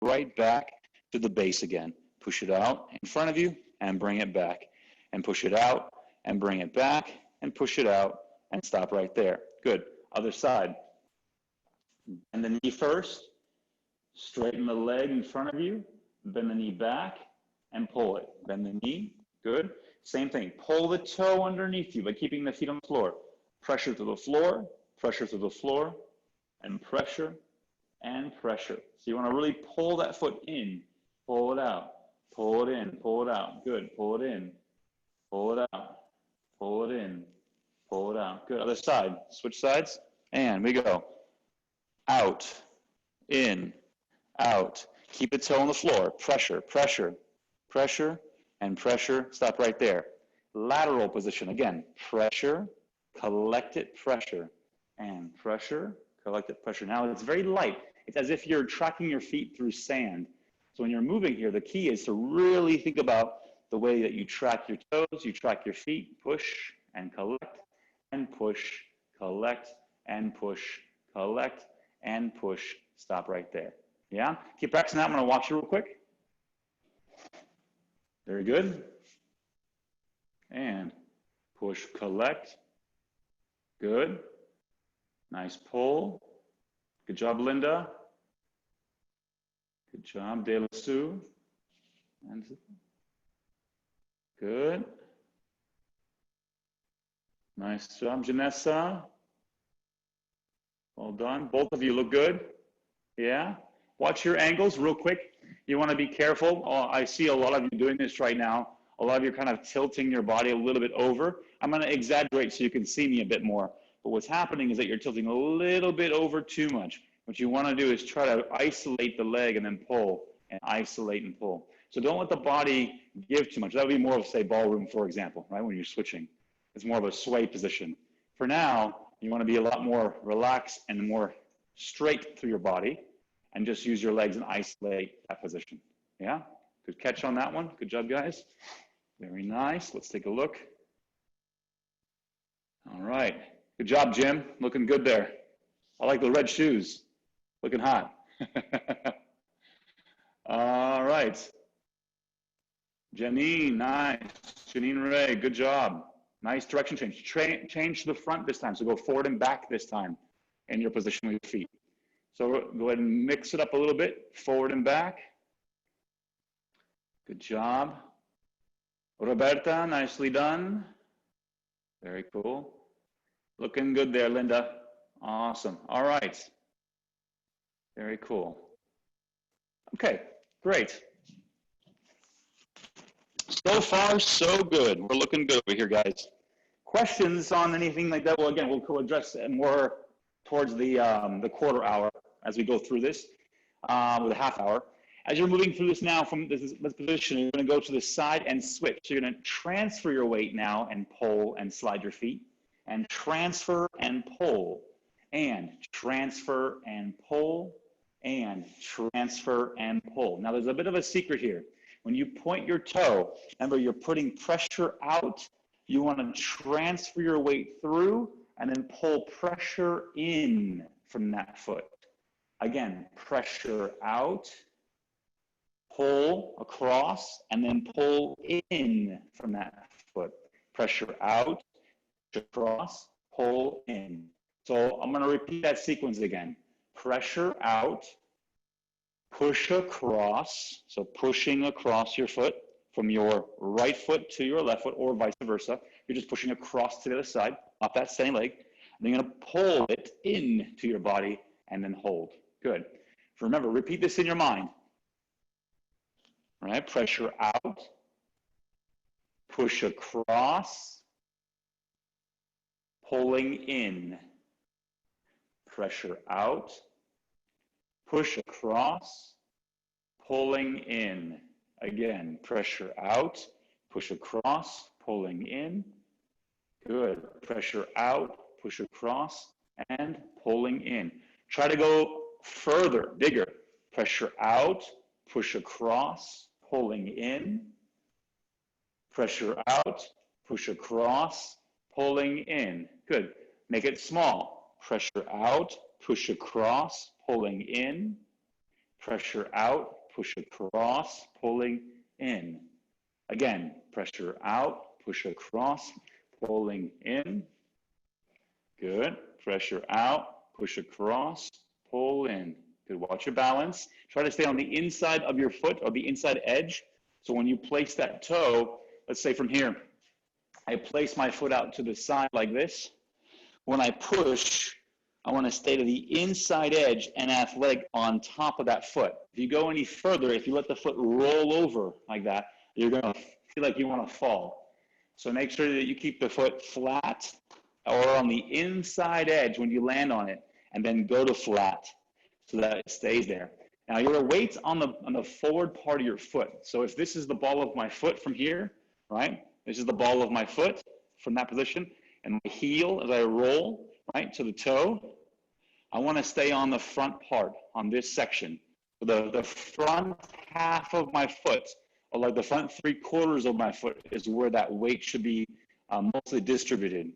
right back to the base again. Push it out in front of you and bring it back. And push it out and bring it back and push it out and stop right there. Good. Other side. Bend the knee first. Straighten the leg in front of you. Bend the knee back and pull it. Bend the knee. Good. Same thing. Pull the toe underneath you by keeping the feet on the floor. Pressure to the floor, pressure to the floor, and pressure and pressure. So you want to really pull that foot in, pull it out, pull it in, pull it out. Good. Pull it in, pull it out, pull it in, pull it out. Good. Other side. Switch sides. And we go. Out, in, out. Keep the toe on the floor. Pressure, pressure, pressure, and pressure. Stop right there. Lateral position. Again, pressure, collect it, pressure, and pressure, collect it, pressure. Now it's very light. It's as if you're tracking your feet through sand. So when you're moving here, the key is to really think about the way that you track your toes, you track your feet, push and collect, and push, collect, and push, collect, and push. Stop right there. Yeah? Keep practicing that. I'm going to watch you real quick. Very good. And push, collect. Good. Nice pull. Good job, Linda. Good job, De La Sue. And good. Nice job, Janessa. Well done. Both of you look good. Yeah. Watch your angles real quick. You want to be careful. I see a lot of you doing this right now. A lot of you are kind of tilting your body a little bit over. I'm going to exaggerate so you can see me a bit more. But what's happening is that you're tilting a little bit over too much. What you want to do is try to isolate the leg and then pull, and isolate and pull. So don't let the body give too much. That would be more of, say, ballroom, for example, right, when you're switching. It's more of a sway position. For now, you want to be a lot more relaxed and more straight through your body, and just use your legs and isolate that position. Yeah? Good catch on that one. Good job, guys. Very nice. Let's take a look. All right. Good job, Jim. Looking good there. I like the red shoes. Looking hot. All right. Janine, nice. Janine Ray, good job. Nice direction change. Change to the front this time. So go forward and back this time in your position with your feet. So go ahead and mix it up a little bit, forward and back. Good job. Roberta, nicely done. Very cool. Looking good there, Linda. Awesome. All right. Very cool. Okay, great. So far, so good. We're looking good over here, guys. Questions on anything like that? Well, again, we'll address it more towards the quarter hour as we go through this, with a half hour. As you're moving through this now from this position, you're going to go to the side and switch. So you're going to transfer your weight now and pull and slide your feet, and transfer and pull, and transfer and pull, and transfer and pull. Now there's a bit of a secret here. When you point your toe, remember you're putting pressure out. You want to transfer your weight through and then pull pressure in from that foot. Again, pressure out, pull across, and then pull in from that foot. Pressure out, across, pull in. So I'm going to repeat that sequence again. Pressure out, push across, so pushing across your foot from your right foot to your left foot or vice versa. You're just pushing across to the other side, off that same leg. And you're going to pull it into your body and then hold. Good. Remember, repeat this in your mind. All right, pressure out, push across, pulling in. Pressure out, push across, pulling in. Again, pressure out, push across, pulling in. Good. Pressure out, push across, and pulling in. Try to go further, bigger. Pressure out, push across, pulling in. Pressure out, push across, pulling in. Good. Make it small. Pressure out, push across, pulling in. pressure out, push across, pulling in. Again, pressure out, push across, pulling in. Good. Pressure out, push across, pull in. Good. Watch your balance. Try to stay on the inside of your foot or the inside edge. So when you place that toe, let's say from here, I place my foot out to the side like this. When I push, I want to stay to the inside edge and athletic on top of that foot. If you go any further, if you let the foot roll over like that, you're going to feel like you want to fall. So make sure that you keep the foot flat or on the inside edge when you land on it, and then go to flat so that it stays there. Now your weight's on the forward part of your foot. So if this is the ball of my foot from here, right? This is the ball of my foot from that position, and my heel as I roll, right, to the toe, I want to stay on the front part, on this section. The front half of my foot, or like the front 3/4 of my foot, is where that weight should be mostly distributed.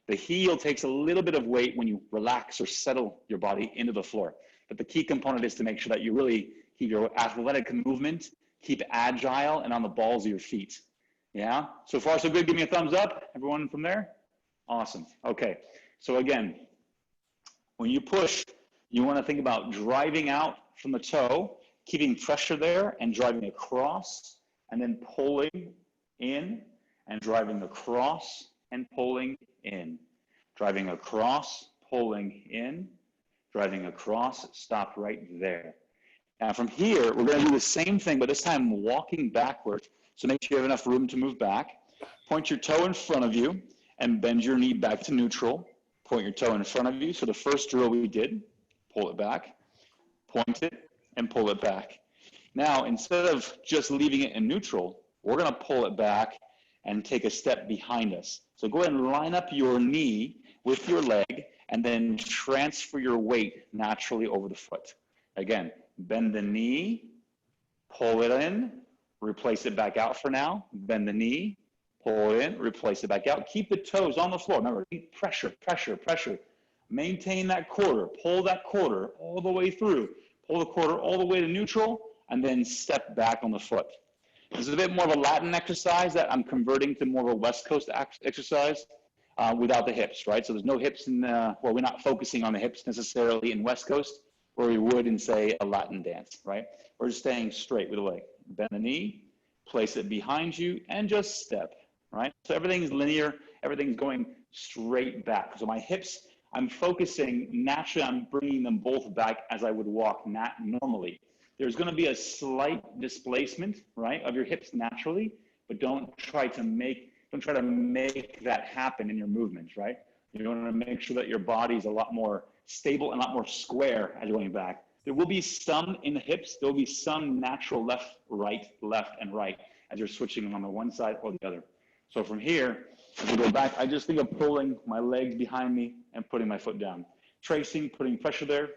The heel takes a little bit of weight when you relax or settle your body into the floor. But the key component is to make sure that you really keep your athletic movement, keep agile, and on the balls of your feet. Yeah? So far, so good. Give me a thumbs up. Everyone from there? Awesome. Okay. So again, when you push, you want to think about driving out from the toe, keeping pressure there, and driving across, and then pulling in, and driving across, and pulling in. Driving across, pulling in, driving across, stop right there. Now from here, we're going to do the same thing, but this time walking backwards. So make sure you have enough room to move back. Point your toe in front of you and bend your knee back to neutral. Point your toe in front of you. So the first drill we did, pull it back, point it, and pull it back. Now, instead of just leaving it in neutral, we're going to pull it back and take a step behind us. So go ahead and line up your knee with your leg and then transfer your weight naturally over the foot. Again, bend the knee, pull it in, replace it back out for now. Bend the knee, pull it in, replace it back out. Keep the toes on the floor. Remember, keep pressure, pressure, pressure. Maintain that quarter. Pull that quarter all the way through. Pull the quarter all the way to neutral, and then step back on the foot. This is a bit more of a Latin exercise that I'm converting to more of a West Coast exercise without the hips, right? So there's no hips in, well, we're not focusing on the hips necessarily in West Coast, where we would in, say, a Latin dance, right? We're just staying straight with the leg. Bend the knee, place it behind you, and just step, right? So everything's linear, everything's going straight back. So my hips, I'm focusing, naturally I'm bringing them both back as I would walk normally. There's going to be a slight displacement, right, of your hips naturally, but don't try to make that happen in your movements, right? You want to make sure that your body's a lot more stable and a lot more square as you're going back. There will be some in the hips. There will be some natural left, and right as you're switching on the one side or the other. So from here, as we go back, I just think of pulling my legs behind me and putting my foot down. Tracing, putting pressure there,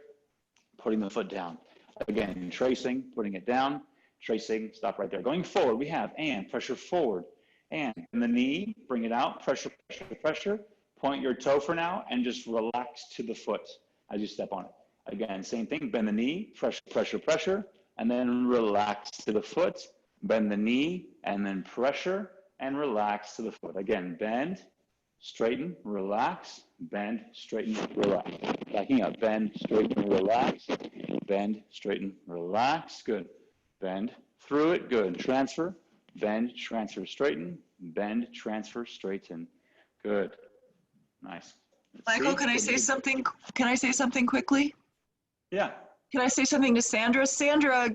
putting the foot down. Again, tracing, putting it down, tracing, stop right there. Going forward, we have and pressure forward, and the knee, bring it out, pressure, pressure, pressure. Point your toe for now and just relax to the foot as you step on it. Again, same thing, bend the knee, pressure, pressure, pressure, and then relax to the foot. Bend the knee and then pressure and relax to the foot. Again, bend, straighten, relax, bend, straighten, relax. Backing up, bend, straighten, relax, bend, straighten, relax. Good. Bend through it. Good. Transfer, bend, transfer, straighten, bend, transfer, straighten. Good. Nice. Michael, can I say something? Can I say something quickly? Yeah. Can I say something to Sandra? Sandra,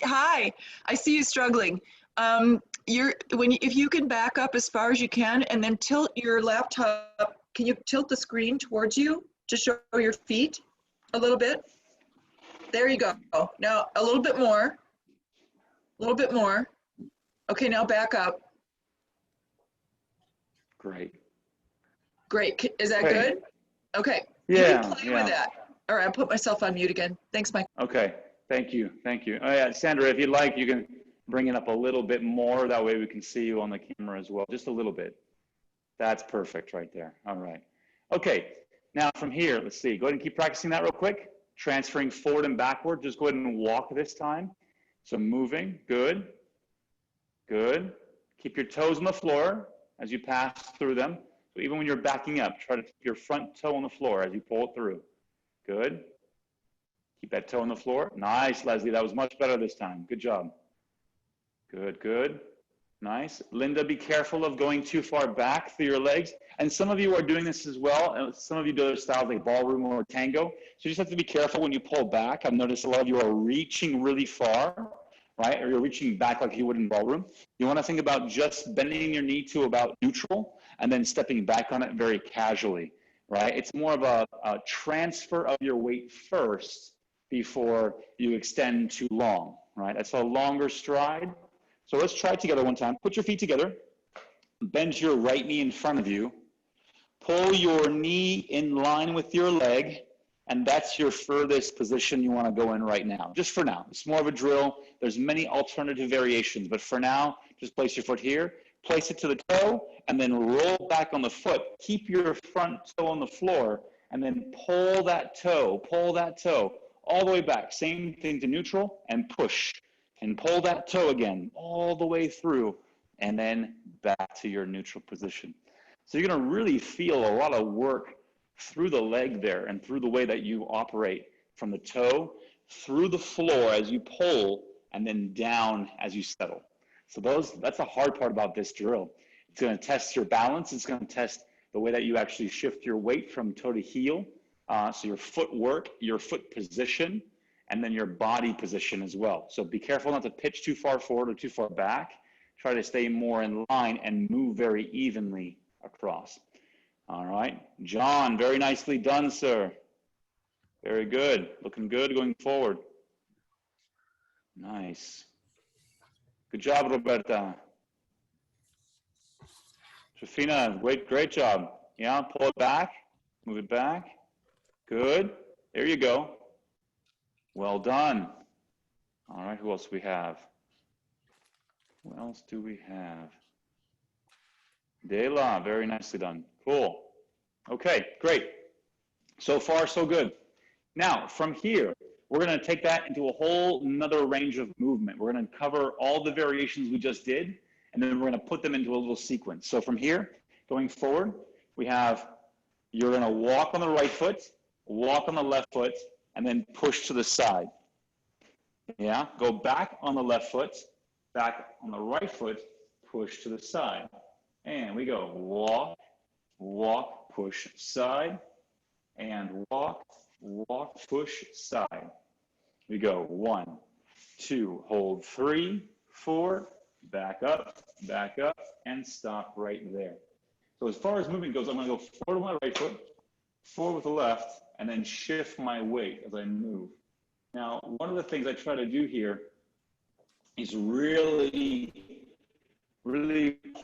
hi. I see you struggling. If you can back up as far as you can and then tilt your laptop, can you tilt the screen towards you to show your feet a little bit? There you go. Now a little bit more. A little bit more. Okay, now back up. Great. Great. Is that good? Okay. Yeah. You can play with that. All right, I'll put myself on mute again. Thanks, Mike. Okay. Thank you. Thank you. Oh yeah, Sandra, if you'd like, you can bring it up a little bit more. That way we can see you on the camera as well. Just a little bit. That's perfect right there. All right. Okay. Now from here, let's see. Go ahead and keep practicing that real quick. Transferring forward and backward, just go ahead and walk this time. So moving, good, good. Keep your toes on the floor as you pass through them. So even when you're backing up, try to keep your front toe on the floor as you pull it through. Good. Keep that toe on the floor. Nice, Leslie. That was much better this time. Good job. Good, good. Nice. Linda, be careful of going too far back through your legs. And some of you are doing this as well. And some of you do other styles like ballroom or tango. So you just have to be careful when you pull back. I've noticed a lot of you are reaching really far, right? Or you're reaching back like you would in ballroom. You want to think about just bending your knee to about neutral and then stepping back on it very casually, right? It's more of a transfer of your weight first before you extend too long, right? That's a longer stride. So let's try it together one time. Put your feet together. Bend your right knee in front of you. Pull your knee in line with your leg, and that's your furthest position you want to go in right now. Just for now. It's more of a drill. There's many alternative variations, but for now, just place your foot here. Place it to the toe, and then roll back on the foot. Keep your front toe on the floor, and then pull that toe all the way back. Same thing to neutral, and push. And pull that toe again all the way through and then back to your neutral position. So you're going to really feel a lot of work through the leg there and through the way that you operate from the toe through the floor as you pull and then down as you settle. So that's the hard part about this drill. It's going to test your balance. It's going to test the way that you actually shift your weight from toe to heel. So your footwork, your foot position, and then your body position as well. So be careful not to pitch too far forward or too far back. Try to stay more in line and move very evenly across. All right. John, very nicely done, sir. Very good. Looking good going forward. Nice. Good job, Roberta. Trifina, great job. Yeah, pull it back. Move it back. Good. There you go. Well done. All right, who else do we have? Who else do we have? Dela, very nicely done. Cool. Okay, great. So far, so good. Now, from here, we're going to take that into a whole another range of movement. We're going to cover all the variations we just did, and then we're going to put them into a little sequence. So from here, going forward, we have, you're going to walk on the right foot, walk on the left foot, and then push to the side. Yeah, go back on the left foot, back on the right foot, push to the side. And we go walk, walk, push, side, and walk, walk, push, side. We go 1, 2, hold 3, 4, back up, and stop right there. So as far as movement goes, I'm going to go forward with my right foot, forward with the left, and then shift my weight as I move. Now, one of the things I try to do here is really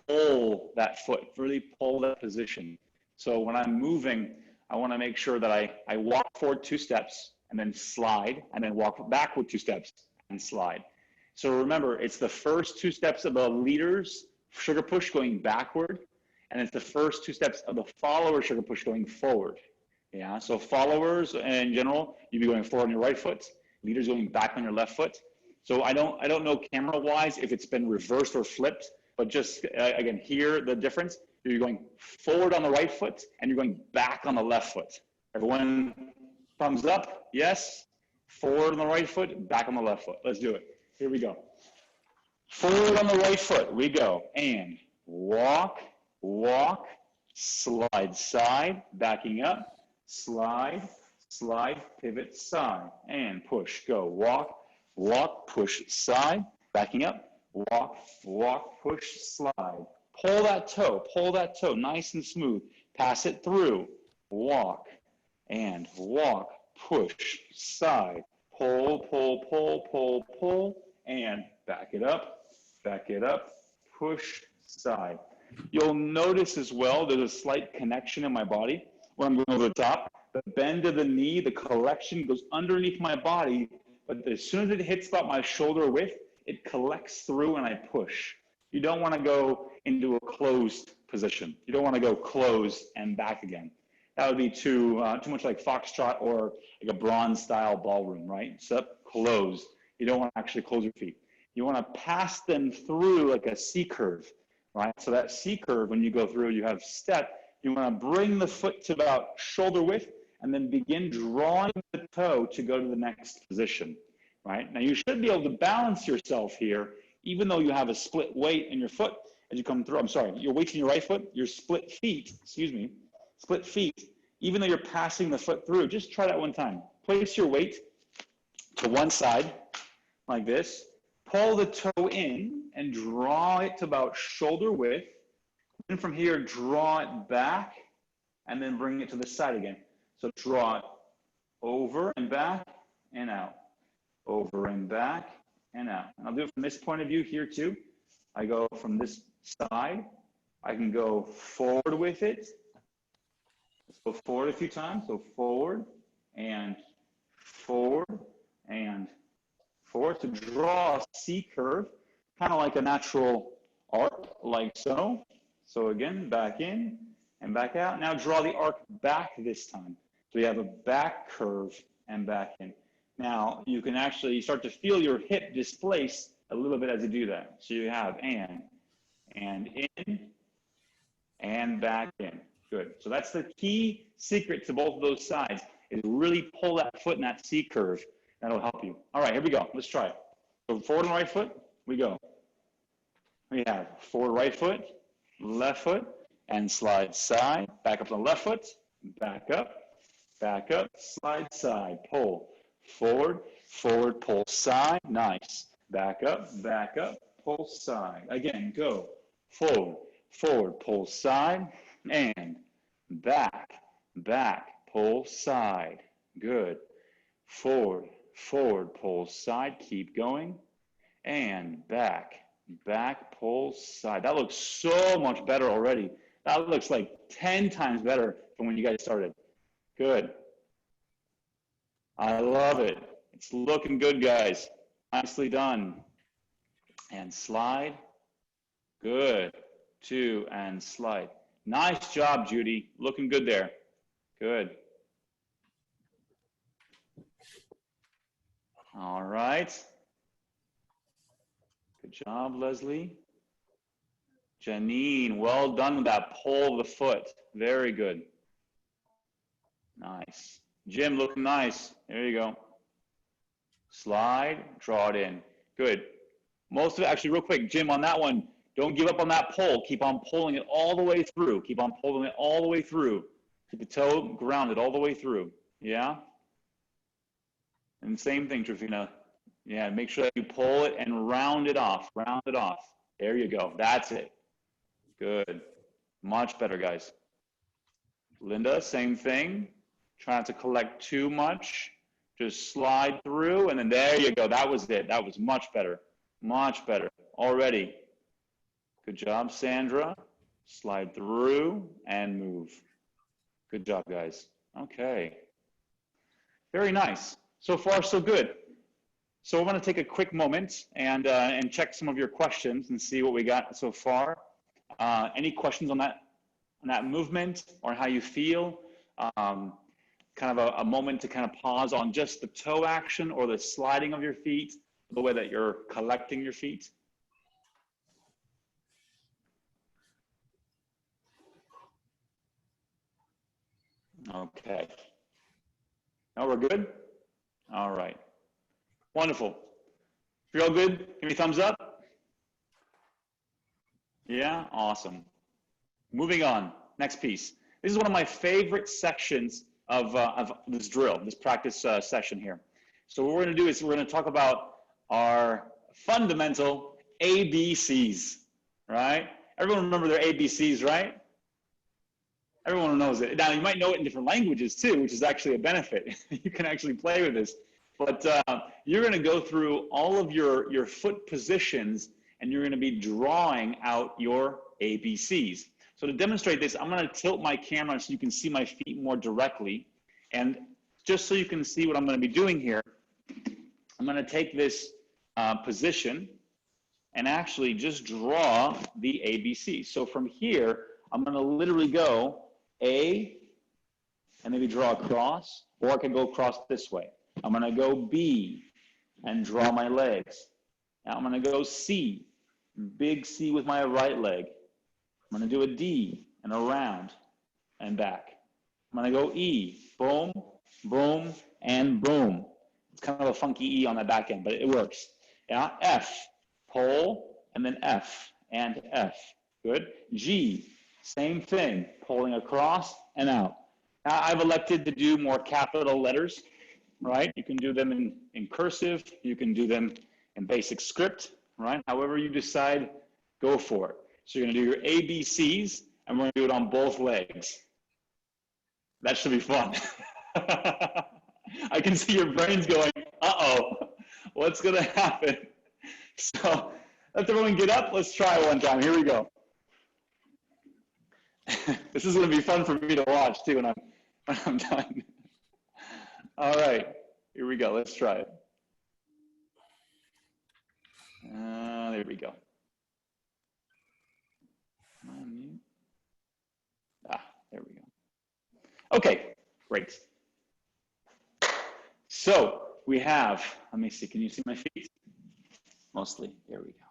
pull that foot, really pull that position. So when I'm moving, I want to make sure that I walk forward 2 steps and then slide, and then walk backward 2 steps and slide. So remember, it's the first 2 steps of the leader's sugar push going backward, and it's the first 2 steps of the follower sugar push going forward. Yeah, so followers in general, you'd be going forward on your right foot, leaders going back on your left foot. So I don't know camera-wise if it's been reversed or flipped, but just again, hear the difference. You're going forward on the right foot and you're going back on the left foot. Everyone thumbs up? Yes? Forward on the right foot, back on the left foot. Let's do it. Here we go. Forward on the right foot, we go. And walk, walk, slide side, backing up, slide, slide, pivot side, and push. Go walk, walk, push side, backing up, walk, walk, push, slide. Pull that toe, nice and smooth. Pass it through, walk, and walk, push, side, pull, pull, pull, pull, pull, and back it up, push, side. You'll notice as well, there's a slight connection in my body when I'm going over the top. The bend of the knee, the collection goes underneath my body, but as soon as it hits about my shoulder width, it collects through and I push. You don't want to go into a closed position. You don't want to go closed and back again. That would be too much like foxtrot or like a bronze style ballroom, right? So closed. You don't want to actually close your feet. You want to pass them through like a C curve, right? So that C curve, when you go through, you have step. You want to bring the foot to about shoulder width and then begin drawing the toe to go to the next position, right? Now you should be able to balance yourself here, even though you have a split weight in your foot as you come through. I'm sorry, your weight's in your right foot, your split feet, excuse me, split feet, even though you're passing the foot through. Just try that one time. Place your weight to one side like this. Pull the toe in and draw it to about shoulder width. And from here, draw it back and then bring it to the side again. So draw it over and back and out, over and back and out. And I'll do it from this point of view here too. I go from this side. I can go forward with it. Let's go forward a few times. So forward and forward and forward to draw a C curve, kind of like a natural arc, like so. So again, back in and back out. Now draw the arc back this time. So we have a back curve and back in. Now you can actually start to feel your hip displace a little bit as you do that. So you have and in and back in. Good. So that's the key secret to both of those sides, is really pull that foot in that C curve. That'll help you. All right, here we go. Let's try it. So forward and right foot, we go. We have forward right foot, left foot, and slide side. Back up on the left foot, back up, slide side, pull. Forward, forward, pull side. Nice. Back up, pull side. Again, go. Forward, forward, pull side, and back, pull side. Good. Forward, forward, pull side. Keep going. And back, pull side. That looks so much better already. That looks like 10 times better from when you guys started. Good. I love it. It's looking good, guys. Nicely done. And slide. Good. 2 and slide. Nice job, Judy. Looking good there. Good. All right. Good job, Leslie. Janine, well done with that pull of the foot. Very good. Nice. Jim, looking nice. There you go. Slide, draw it in. Good. Most of it, actually, real quick, Jim, on that one, don't give up on that pull. Keep on pulling it all the way through. Keep on pulling it all the way through. Keep the toe grounded all the way through. Yeah? And same thing, Trifina. Yeah, make sure that you pull it and round it off. Round it off. There you go. That's it. Good. Much better, guys. Linda, same thing. Try not to collect too much. Just slide through, and then there you go. That was it. That was much better. Much better already. Good job, Sandra. Slide through and move. Good job, guys. Okay. Very nice. So far, so good. So we're going to take a quick moment and check some of your questions and see what we got so far. Any questions on that movement or how you feel? Kind of a moment to kind of pause on just the toe action or the sliding of your feet, the way that you're collecting your feet. Okay. Now we're good? All right. Wonderful. If you're all good, give me a thumbs up. Yeah, awesome. Moving on, next piece. This is one of my favorite sections of this drill, this practice session here. So what we're gonna do is we're gonna talk about our fundamental ABCs, right? Everyone remember their ABCs, right? Everyone knows it. Now, you might know it in different languages too, which is actually a benefit. You can actually play with this. But you're going to go through all of your foot positions, and you're going to be drawing out your ABCs. So to demonstrate this, I'm going to tilt my camera so you can see my feet more directly. And just so you can see what I'm going to be doing here, I'm going to take this position and actually just draw the ABCs. So from here, I'm going to literally go A, and maybe draw across, or I could go across this way. I'm going to go B and draw my legs. Now I'm going to go C, big C with my right leg. I'm going to do a D and around and back. I'm going to go E, boom, boom, and boom. It's kind of a funky E on the back end, but it works. Yeah, F, pull, and then F, and F. Good. G, same thing, pulling across and out. Now, I've elected to do more capital letters, right? You can do them in cursive. You can do them in basic script, right? However you decide, go for it. So you're going to do your ABCs, and we're going to do it on both legs. That should be fun. I can see your brains going, uh-oh, what's going to happen? So let's everyone get up. Let's try it one time. Here we go. This is going to be fun for me to watch, too, when I'm done. All right, here we go. Let's try it. There we go. There we go. Okay, great. So we have, let me see, can you see my feet? Mostly, there we go.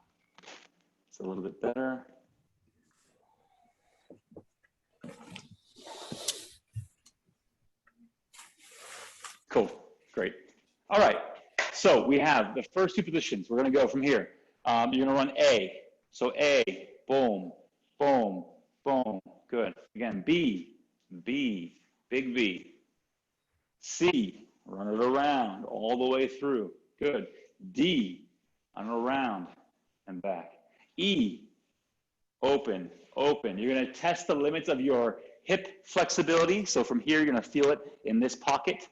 It's a little bit better. Cool, great. All right, so we have the first two positions. We're gonna go from here. You're gonna run A. So A, boom, boom, boom, good. Again, B, B, big B. C, run it around all the way through, good. D, run it around and back. E, open, open. You're gonna test the limits of your hip flexibility. So from here, you're gonna feel it in this pocket.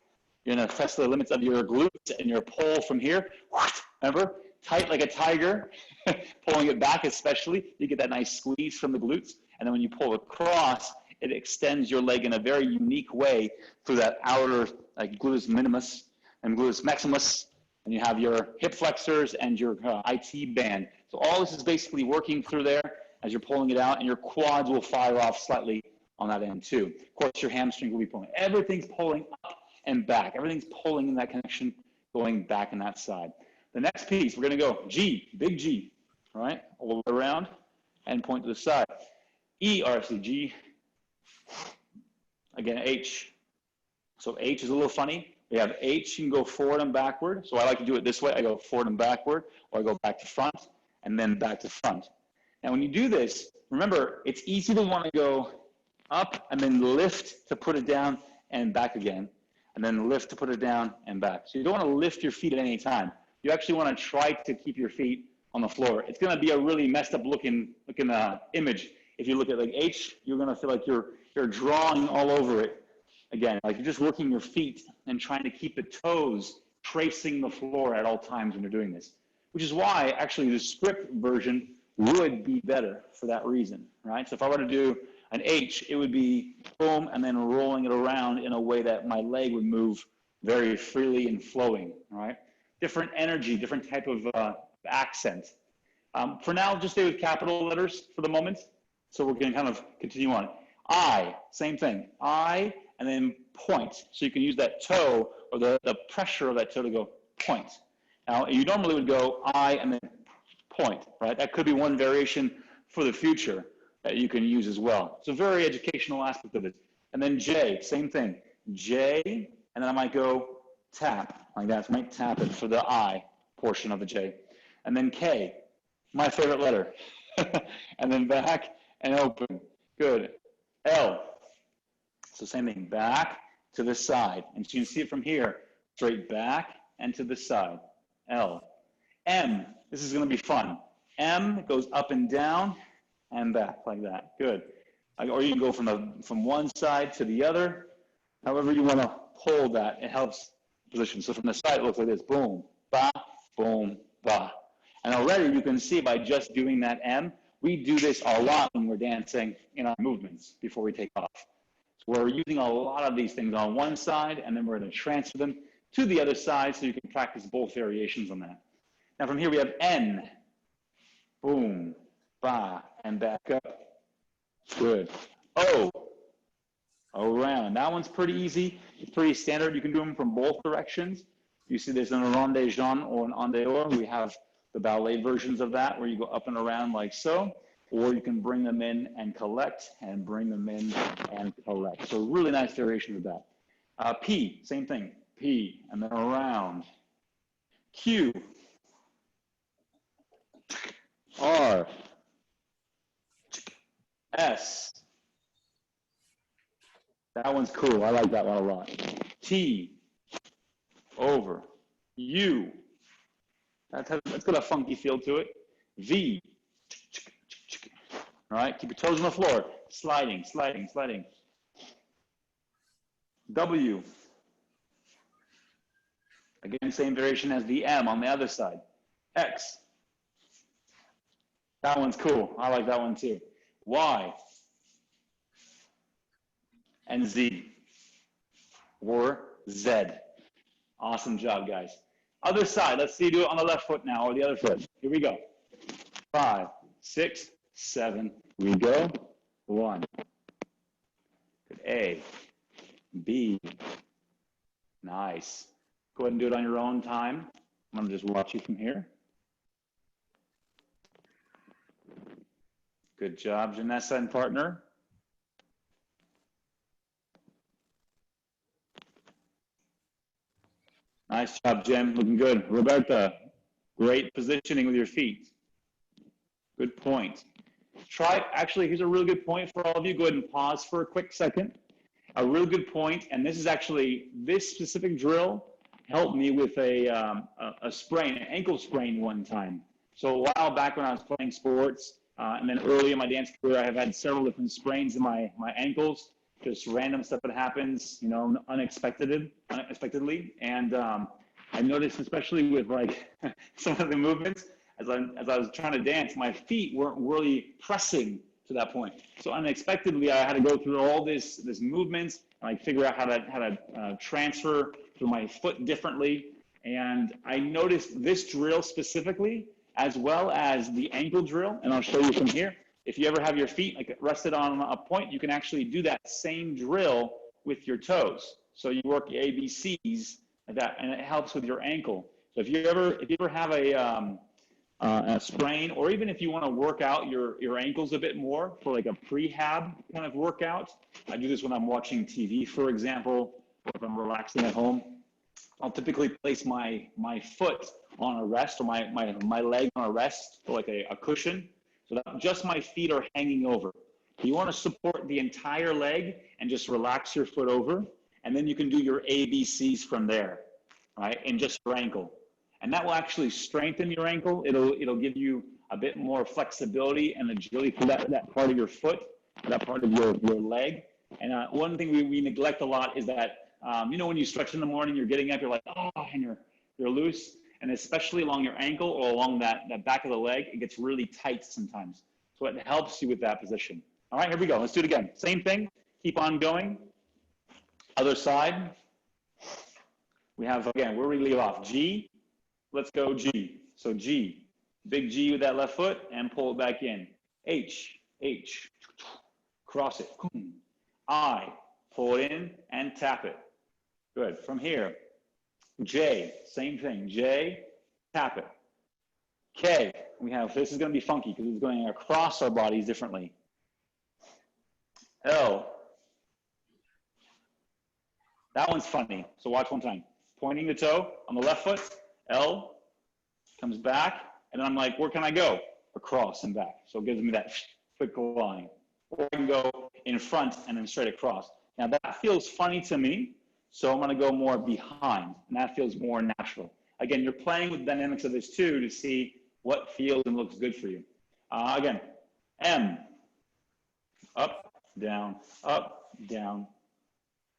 You're gonna test the limits of your glutes and your pull from here. Remember, tight like a tiger, pulling it back especially. You get that nice squeeze from the glutes. And then when you pull across, it extends your leg in a very unique way through that outer like gluteus minimus and gluteus maximus. And you have your hip flexors and your IT band. So all this is basically working through there as you're pulling it out, and your quads will fire off slightly on that end too. Of course, your hamstring will be pulling. Everything's pulling up and back. Everything's pulling in that connection, going back in that side. The next piece, we're gonna go G, big G, all right? All the way around and point to the side. E, RC, G, again, H. So H is a little funny. We have H, you can go forward and backward. So I like to do it this way. I go forward and backward, or I go back to front, and then back to front. Now, when you do this, remember, it's easy to want to go up and then lift to put it down and back again, and then lift to put it down and back. So you don't want to lift your feet at any time. You actually want to try to keep your feet on the floor. It's going to be a really messed up looking image. If you look at like H, you're going to feel like you're drawing all over it. Again, like you're just working your feet and trying to keep the toes tracing the floor at all times when you're doing this, which is why actually the script version would be better for that reason, right? So if I were to do an H, it would be boom and then rolling it around in a way that my leg would move very freely and flowing, right? Different energy, different type of accent. For now, just stay with capital letters for the moment. So we're going to kind of continue on. I, same thing. I, and then point. So you can use that toe or the pressure of that toe to go point. Now, you normally would go I and then point, right? That could be one variation for the future that you can use as well. It's a very educational aspect of it. And then J, same thing. J, and then I might go tap, like that. So I might tap it for the I portion of the J. And then K, my favorite letter. And then back and open. Good. L. So same thing, back to the side. And so you can see it from here, straight back and to the side. L. M, this is going to be fun. M goes up and down and back like that. Good. Or you can go from one side to the other. However you want to hold that, it helps position. So from the side, it looks like this. Boom, ba, boom, ba. And already you can see by just doing that M, we do this a lot when we're dancing in our movements before we take off. So we're using a lot of these things on one side, and then we're going to transfer them to the other side so you can practice both variations on that. Now from here we have N. Boom, ba, and back up. Good. O. around. That one's pretty easy. It's pretty standard. You can do them from both directions. You see there's an rond-de-jambe or an en dehors. We have the ballet versions of that where you go up and around like so, or you can bring them in and collect and bring them in and collect. So really nice variation of that. P, same thing. P, and then around. Q, R, S. That one's cool. I like that one a lot. T, over. U, that's got a funky feel to it. V, all right, keep your toes on the floor. Sliding, sliding, sliding. W, again, same variation as the M on the other side. X, that one's cool. I like that one too. Y, and Z, or Z. Awesome job, guys. Other side, let's see you do it on the left foot now, or the other foot. Here we go. 5, 6, 7, we go. 1. Good. A, B, nice. Go ahead and do it on your own time. I'm gonna just watch you from here. Good job, Janessa and partner. Nice job, Jim. Looking good. Roberta, great positioning with your feet. Good point. Try, actually, here's a really good point for all of you. Go ahead and pause for a quick second. A real good point, and this is actually, this specific drill helped me with a sprain, an ankle sprain one time. So a while back when I was playing sports, and then early in my dance career, I have had several different sprains in my ankles. Just random stuff that happens, you know, unexpectedly. And I noticed, especially with like some of the movements, as I was trying to dance, my feet weren't really pressing to that point. So unexpectedly, I had to go through all this movements and like figure out how to transfer through my foot differently. And I noticed this drill specifically, as well as the ankle drill, and I'll show you from here. If you ever have your feet like rested on a point, you can actually do that same drill with your toes. So you work the ABCs like that, and it helps with your ankle. So if you ever have a sprain, or even if you want to work out your ankles a bit more for like a prehab kind of workout, I do this when I'm watching TV, for example, or if I'm relaxing at home. I'll typically place my foot on a rest, or my leg on a rest, or like a cushion, so that just my feet are hanging over. You want to support the entire leg and just relax your foot over, and then you can do your ABCs from there, right? And just your ankle. And that will actually strengthen your ankle. It'll give you a bit more flexibility and agility for that part of your foot, that part of your leg. And one thing we neglect a lot is that, you know, when you stretch in the morning, you're getting up, you're like, oh, and you're loose. And especially along your ankle or along that back of the leg, it gets really tight sometimes. So it helps you with that position. All right, here we go. Let's do it again. Same thing. Keep on going. Other side. We have, again, where we leave off. G. Let's go G. So G. Big G with that left foot and pull it back in. H. H. Cross it. I. Pull it in and tap it. Good. From here. J, same thing. J, tap it. K, we have, this is going to be funky because it's going across our bodies differently. L, that one's funny. So watch one time. Pointing the toe on the left foot, L, comes back, and then I'm like, where can I go? Across and back. So it gives me that quick line. Or I can go in front and then straight across. Now that feels funny to me. So I'm going to go more behind, and that feels more natural. Again, you're playing with the dynamics of this too to see what feels and looks good for you. Again, M, up, down,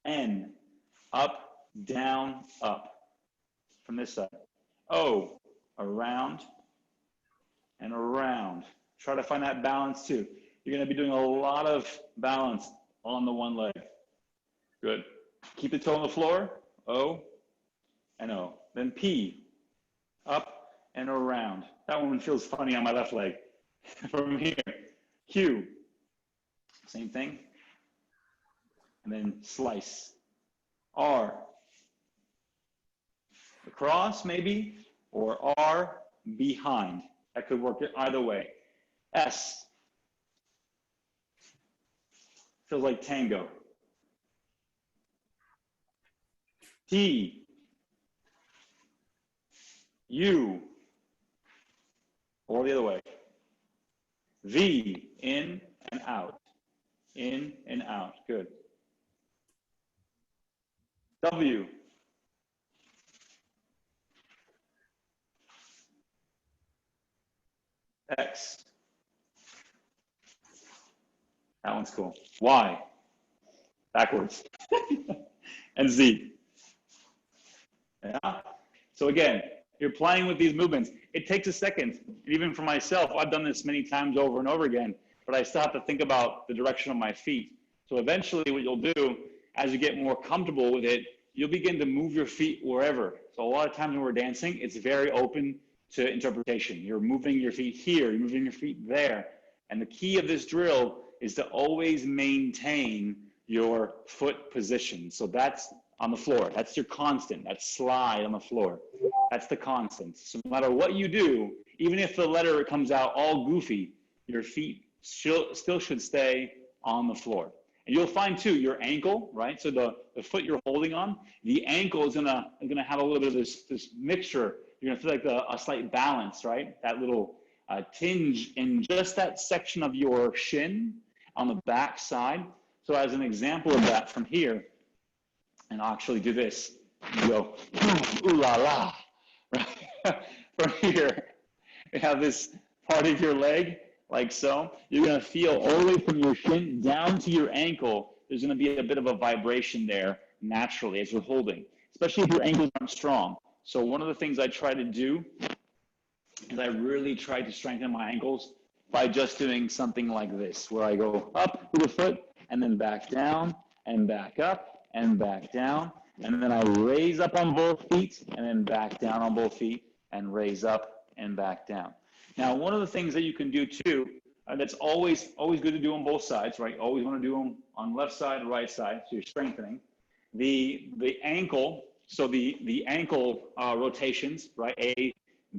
N, up, down, up. From this side. O, around and around. Try to find that balance too. You're going to be doing a lot of balance on the one leg. Good. Keep the toe on the floor, O and O. Then P, up and around. That one feels funny on my left leg. From here, Q, same thing. and then slice. R, across maybe, or R, behind. That could work either way. S, feels like tango. T, U, or the other way. V, in and out. In and out. Good. W. X. That one's cool. Y. Backwards. And Z. Yeah. So again, you're playing with these movements. It takes a second. Even for myself, I've done this many times over and over again, but I still have to think about the direction of my feet. So eventually what you'll do, as you get more comfortable with it, you'll begin to move your feet wherever. So a lot of times when we're dancing, it's very open to interpretation. You're moving your feet here, you're moving your feet there. And the key of this drill is to always maintain your foot position. So that's on the floor. That's your constant. That slide on the floor. That's the constant. So no matter what you do, even if the letter comes out all goofy, your feet still should stay on the floor. And you'll find too, your ankle, right? So the foot you're holding on, the ankle is gonna have a little bit of this mixture. You're gonna feel like a slight balance, right? That little tinge in just that section of your shin on the back side. So as an example of that from here, and I'll actually do this, you go, ooh la la, right? From here, you have this part of your leg, like so. You're gonna feel all the way from your shin down to your ankle, there's gonna be a bit of a vibration there naturally as you're holding, especially if your ankles aren't strong. So one of the things I try to do is I really try to strengthen my ankles by just doing something like this, where I go up with the foot and then back down and back up and back down. And then I raise up on both feet and then back down on both feet and raise up and back down. Now, one of the things that you can do too, that's always good to do on both sides, right? Always want to do them on left side, right side, so you're strengthening. The ankle, so the ankle rotations, right? A,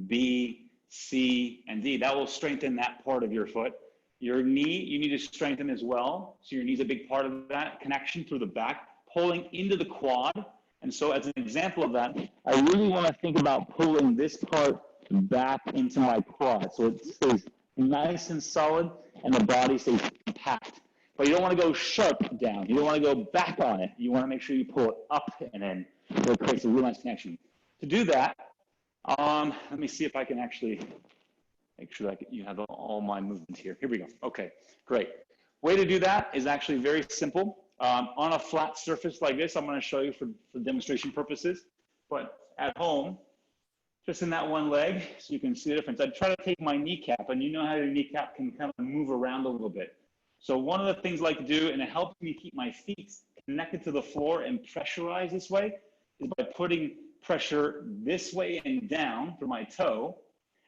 B, C, and D, that will strengthen that part of your foot. Your knee, you need to strengthen as well. So your knee's a big part of that connection through the back, pulling into the quad. And so as an example of that, I really want to think about pulling this part back into my quad. So it stays nice and solid and the body stays compact. But you don't want to go sharp down. You don't want to go back on it. You want to make sure you pull it up and in. So it creates a real nice connection. To do that, let me see if I can actually make sure that you have all my movements here. Here we go. Okay, great. Way to do that is actually very simple. On a flat surface like this, I'm going to show you for demonstration purposes. But at home, just in that one leg, so you can see the difference. I try to take my kneecap, and you know how your kneecap can kind of move around a little bit. So one of the things I like to do, and it helps me keep my feet connected to the floor and pressurized this way, is by putting pressure this way and down through my toe.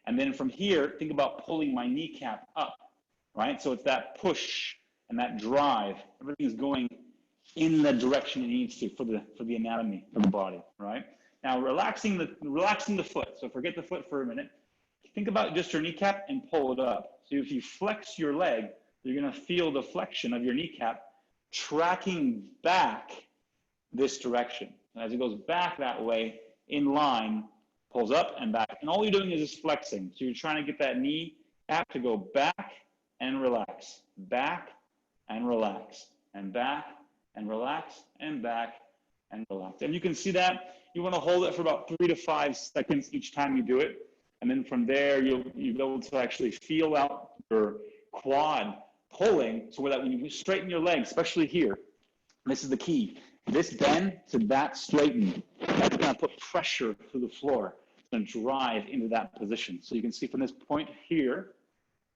And then from here, think about pulling my kneecap up, right? So it's that push and that drive. Everything's going in the direction it needs to for the anatomy of the body, right? Now, relaxing the foot. So forget the foot for a minute. Think about just your kneecap and pull it up. So if you flex your leg, you're going to feel the flexion of your kneecap tracking back this direction. And as it goes back that way, in line, pulls up and back. And all you're doing is just flexing. So you're trying to get that knee cap to go back and relax, back and relax, and back and relax, and back and relax. And you can see that. You want to hold it for about 3 to 5 seconds each time you do it. And then from there, you'll be able to actually feel out your quad pulling, so that when you straighten your legs, especially here, this is the key. This bend to that straighten, that's going to put pressure through the floor. It's going to drive into that position. So you can see from this point here,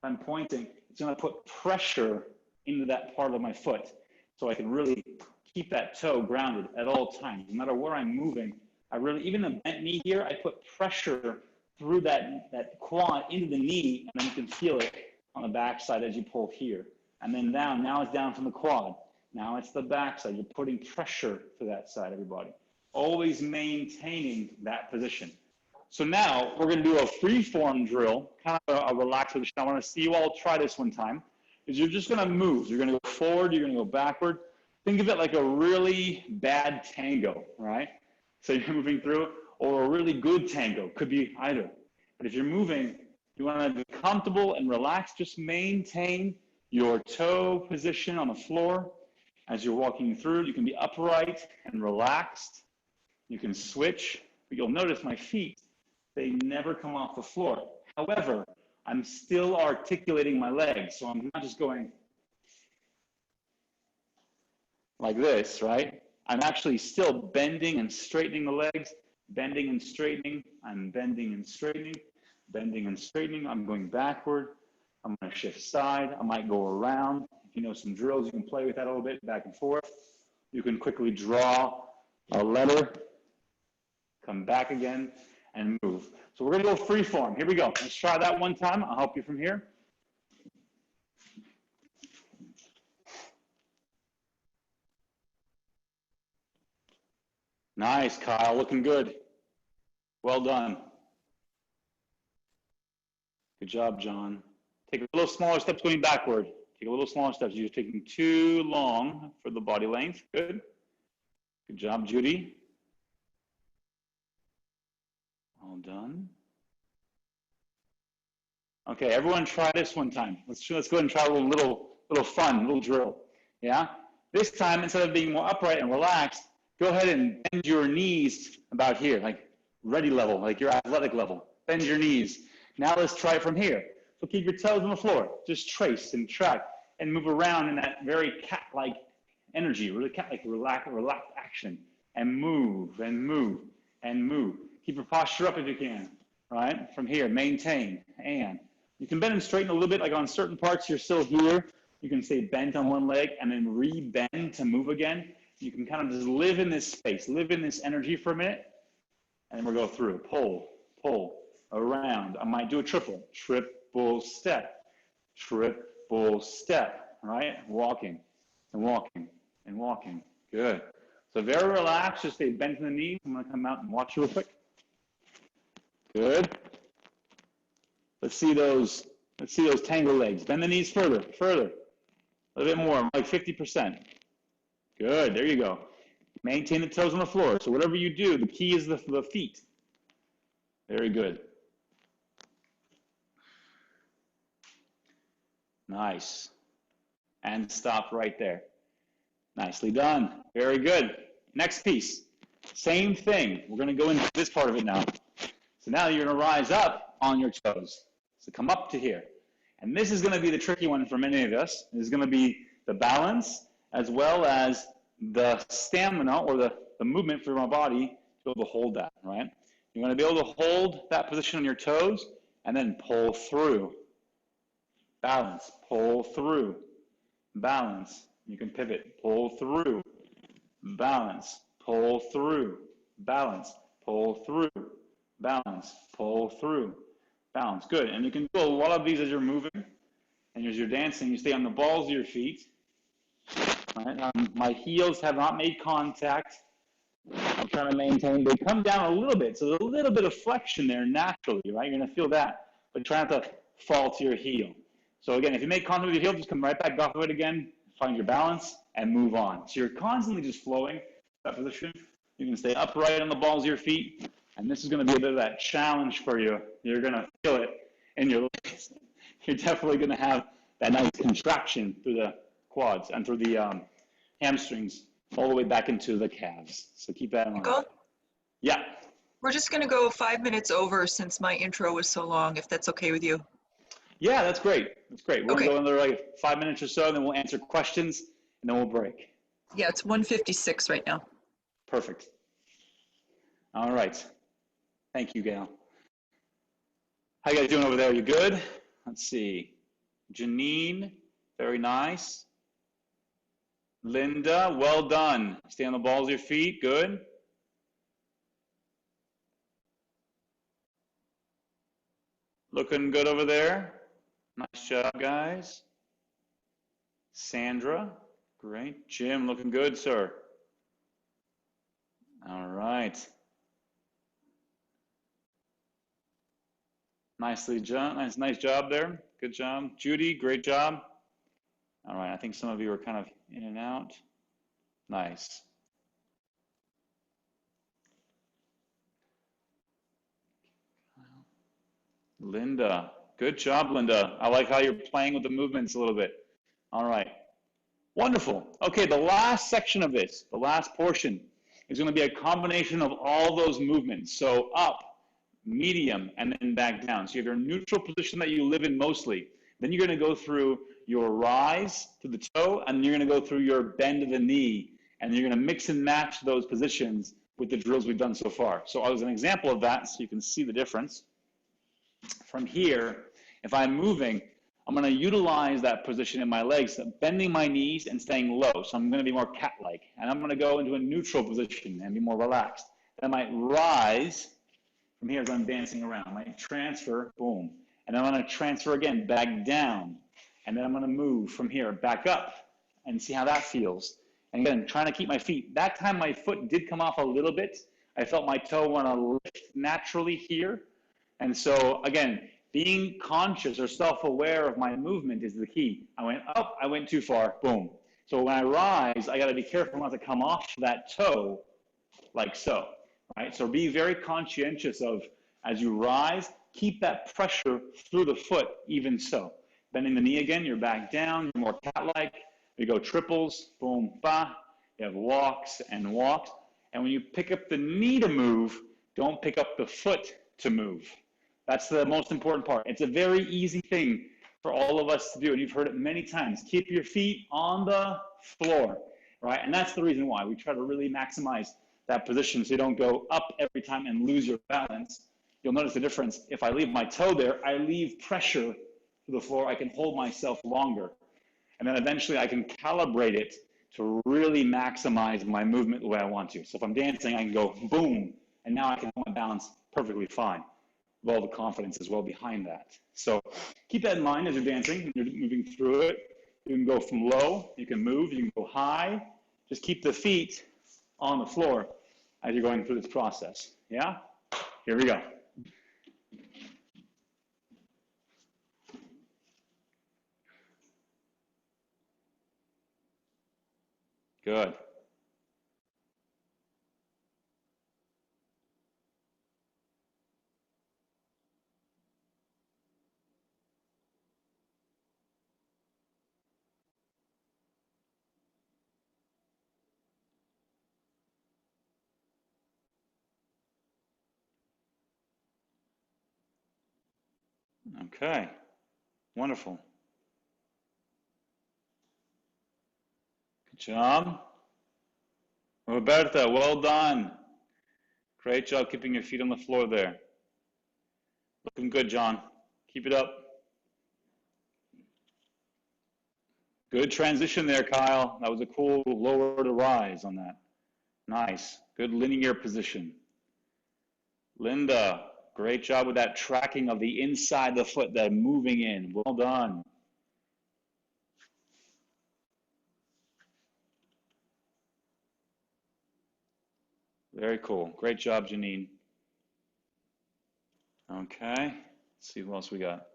I'm pointing, it's going to put pressure into that part of my foot. So I can really keep that toe grounded at all times. No matter where I'm moving, I really, even the bent knee here, I put pressure through that quad into the knee, and then you can feel it on the back side as you pull here. And then down, now it's down from the quad. Now it's the back side. You're putting pressure to that side, everybody. Always maintaining that position. So now we're going to do a free form drill, kind of a relaxed position. I want to see you all try this one time. Is you're just going to move. You're going to go forward. You're going to go backward. Think of it like a really bad tango, right? So you're moving through, or a really good tango. Could be either. But if you're moving, you want to be comfortable and relaxed. Just maintain your toe position on the floor. As you're walking through, you can be upright and relaxed. You can switch, but you'll notice my feet, they never come off the floor. However, I'm still articulating my legs, so I'm not just going like this, right? I'm actually still bending and straightening the legs, bending and straightening. I'm bending and straightening, bending and straightening. I'm going backward. I'm going to shift side. I might go around. If you know some drills, you can play with that a little bit, back and forth. You can quickly draw a letter, come back again, and move. So we're going to go free form. Here we go. Let's try that one time. I'll help you from here. Nice, Kyle. Looking good. Well done. Good job, John. Take a little smaller steps going backward. Take a little smaller steps. You're taking too long for the body length. Good. Good job, Judy. Well done. Okay, everyone try this one time. Let's go ahead and try a little fun, little drill. Yeah? This time, instead of being more upright and relaxed, go ahead and bend your knees about here, like ready level, like your athletic level. Bend your knees. Now let's try it from here. So keep your toes on the floor. Just trace and track and move around in that very cat-like energy, really cat-like relaxed action. And move and move and move. Keep your posture up if you can, right? From here, maintain. And you can bend and straighten a little bit, like on certain parts you're still here. You can stay bent on one leg and then re-bend to move again. You can kind of just live in this space, live in this energy for a minute, and then we'll go through. Pull, pull, around. I might do a triple step, triple step, right? Walking and walking and walking. Good. So very relaxed, just stay bent in the knees. I'm going to come out and watch you real quick. Good. Let's see those tango legs. Bend the knees further, a little bit more, like 50%. Good, there you go. Maintain the toes on the floor. So whatever you do, the key is the feet. Very good. Nice. And stop right there. Nicely done. Very good. Next piece. Same thing. We're going to go into this part of it now. So now you're going to rise up on your toes. So come up to here. And this is going to be the tricky one for many of us. This is going to be the balance as well as the stamina or the movement for my body to be able to hold that, right? You want to be able to hold that position on your toes and then pull through. Balance, pull through, balance. You can pivot, pull through, balance, pull through, balance, pull through, balance, pull through, balance. Good, and you can do a lot of these as you're moving and as you're dancing. You stay on the balls of your feet. Right? My heels have not made contact. I'm trying to maintain. They come down a little bit, so there's a little bit of flexion there naturally, right? You're going to feel that, but try not to fall to your heel. So again, if you make contact with your heel, just come right back off of it again, find your balance, and move on. So you're constantly just flowing that position. You can stay upright on the balls of your feet, and this is going to be a bit of that challenge for you. You're going to feel it in your legs. You're definitely going to have that nice contraction through the quads and through the hamstrings all the way back into the calves. So keep that in mind. Michael? Yeah. We're just going to go 5 minutes over since my intro was so long, if that's okay with you. Yeah, that's great. That's great. We're Okay. going to go another like 5 minutes or so, and then we'll answer questions, and then we'll break. Yeah, it's 1:56 right now. Perfect. All right. Thank you, Gail. How you guys doing over there? You good? Let's see. Janine, very nice. Linda, well done. Stay on the balls of your feet. Good. Looking good over there. Nice job, guys. Sandra. Great. Jim, looking good, sir. All right. Nicely done. Nice job there. Good job. Judy, great job. All right. I think some of you are kind of in and out. Nice. Linda, good job, Linda. I like how you're playing with the movements a little bit. All right. Wonderful. Okay, the last section of this, the last portion, is going to be a combination of all those movements. So up, medium, and then back down. So you have your neutral position that you live in mostly. Then you're going to go through your rise to the toe, and you're going to go through your bend of the knee. And you're going to mix and match those positions with the drills we've done so far. So as an example of that, so you can see the difference. From here, if I'm moving, I'm going to utilize that position in my legs, bending my knees and staying low. So I'm going to be more cat-like. And I'm going to go into a neutral position and be more relaxed. Then I might rise from here as I'm dancing around. I might transfer, boom. And then I'm going to transfer again, back down. And then I'm going to move from here, back up, and see how that feels. And again, trying to keep my feet. That time my foot did come off a little bit. I felt my toe want to lift naturally here. And so, again, being conscious or self-aware of my movement is the key. I went up, I went too far, boom. So when I rise, I got to be careful not to come off that toe like so, right? So be very conscientious of, as you rise, keep that pressure through the foot even so. Bending the knee again, you're back down, you're more cat-like. You go triples, boom, ba. You have walks and walks. And when you pick up the knee to move, don't pick up the foot to move. That's the most important part. It's a very easy thing for all of us to do, and you've heard it many times. Keep your feet on the floor, right? And that's the reason why we try to really maximize that position so you don't go up every time and lose your balance. You'll notice the difference. If I leave my toe there, I leave pressure to the floor. I can hold myself longer. And then eventually I can calibrate it to really maximize my movement the way I want to. So if I'm dancing, I can go boom, and now I can hold my balance perfectly fine. With all the confidence as well behind that. So keep that in mind as you're dancing, you're moving through it. You can go from low, you can move, you can go high. Just keep the feet on the floor as you're going through this process. Yeah? Here we go. Good. Okay. Wonderful. Good job. Roberta, well done. Great job keeping your feet on the floor there. Looking good, John. Keep it up. Good transition there, Kyle. That was a cool lower to rise on that. Nice. Good linear position. Linda, great job with that tracking of the inside of the foot, that moving in. Well done. Very cool. Great job, Janine. Okay. Let's see what else we got.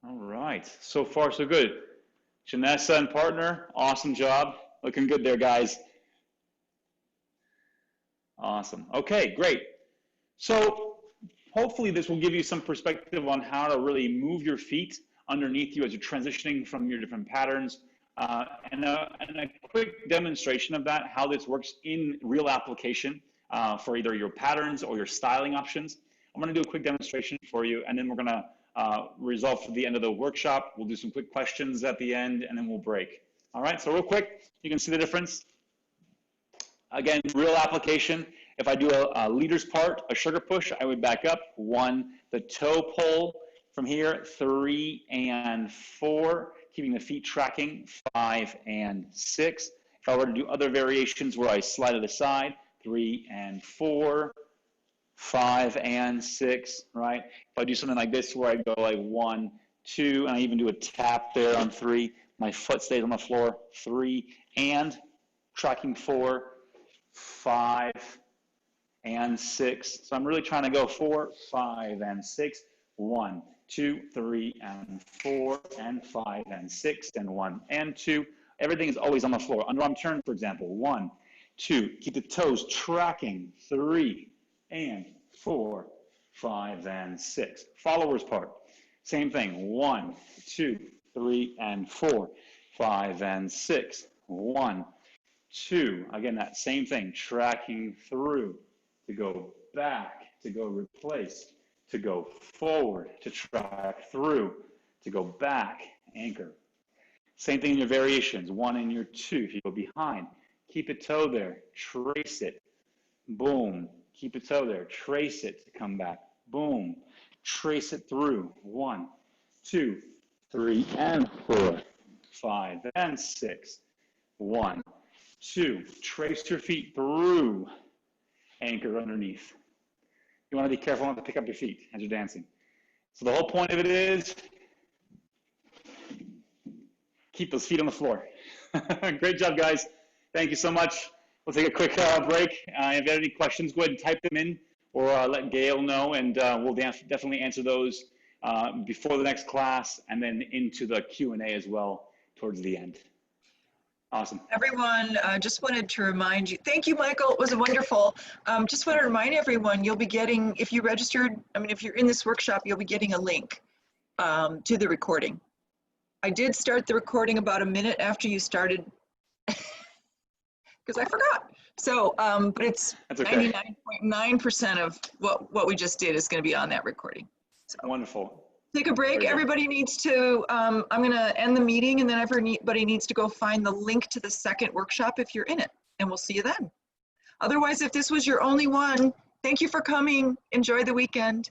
All right. So far, so good. Janessa and partner, awesome job. Looking good there, guys. Awesome. Okay, great. So hopefully this will give you some perspective on how to really move your feet underneath you as you're transitioning from your different patterns. And a quick demonstration of that, how this works in real application for either your patterns or your styling options. I'm going to do a quick demonstration for you, and then we're going to resolve to the end of the workshop. We'll do some quick questions at the end, and then we'll break. All right, so real quick, you can see the difference. Again, real application. If I do a leader's part, a sugar push, I would back up 1, the toe pull from here, 3 and 4, keeping the feet tracking, 5 and 6. If I were to do other variations where I slide it aside, 3 and 4, 5 and 6, right? If I do something like this where I go like 1, 2, and I even do a tap there on 3, My foot stays on the floor. 3 and tracking 4, 5 and 6. So I'm really trying to go 4, 5 and 6. 1, 2, 3 and 4 and 5 and 6 and 1 and 2. Everything is always on the floor. Underarm turn, for example. 1, 2. Keep the toes tracking. 3 and 4, 5 and 6. Followers part. Same thing. 1, 2, 3 and 4, 5 and 6. 1, 2. Again, that same thing. Tracking through to go back, to go replace, to go forward, to track through, to go back, anchor. Same thing in your variations. 1 and your 2. If you go behind, keep a toe there, trace it, boom. Keep a toe there, trace it to come back, boom. Trace it through. 1, 2, 3 and 4, 5 and 6. 1, 2. Trace your feet through, anchor underneath. You want to be careful not to pick up your feet as you're dancing. So the whole point of it is keep those feet on the floor. Great job, guys. Thank you so much. We'll take a quick break. If you have any questions, go ahead and type them in or let Gail know, and we'll definitely answer those before the next class and then into the Q&A as well towards the end. Awesome. Everyone, just wanted to remind you, thank you, Michael, it was wonderful. Just want to remind everyone, you'll be getting, if you registered, if you're in this workshop, you'll be getting a link to the recording. I did start the recording about a minute after you started, because I forgot. So, but it's 99.9% of what we just did is going to be on that recording. So. Wonderful. Take a break. Everybody needs to, I'm going to end the meeting, and then everybody needs to go find the link to the second workshop if you're in it, and we'll see you then. Otherwise, if this was your only one, thank you for coming. Enjoy the weekend.